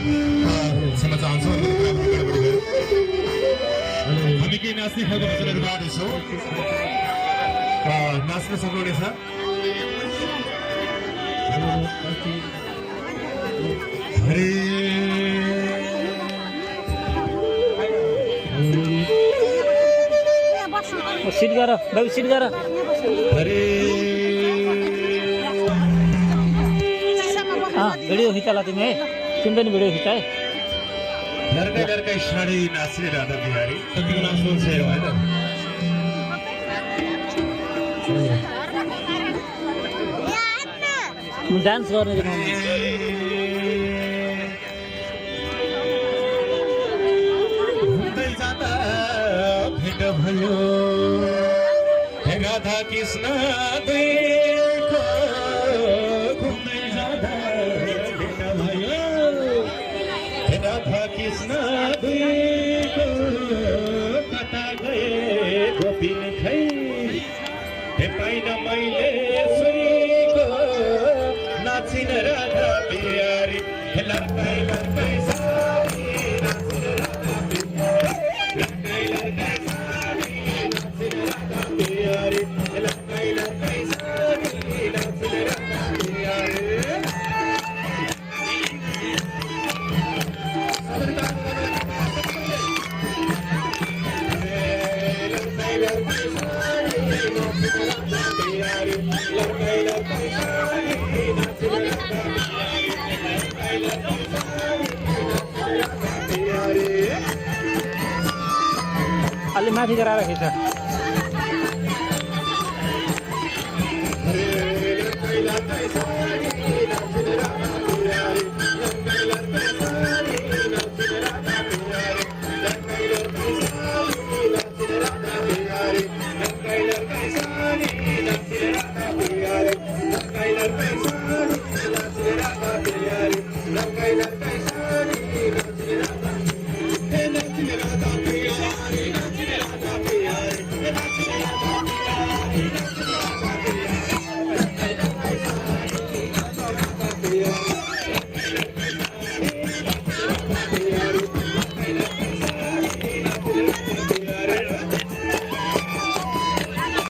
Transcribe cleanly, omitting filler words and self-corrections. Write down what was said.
क्षमा चाहन्छु हामी केही नाच्ने खालको भजनहरू गाउँदैछौँ नाच्न सक्नुहुनेछ हरे सिट गर बाबु सिट गर हरे भिडियो खिचाला तिमी है तिमी पनि भिडियो खिचा है लड्काई लड्काई साडी नाच्ने राधा बिहारी कतिको नाम सोच होइन डान्स गर्ने देखाउनु घुम्दै जाँदा भेट भयो राधा कृष्ण दुईको घुम्दै जाँदा भेट भयो राधा कृष्ण दुईको कता गए गोपिन खै पाइन मैले सुईको नाचिन राधा बिहारी लड्काई लड्काई सारी नाचिन राधा बिहारी लड्काई लड्काई सारी नाचिन राधा बिहारी लड्काई लड्काई सारी नाचिन राधा बिहारी अलि माथि गराएर खिच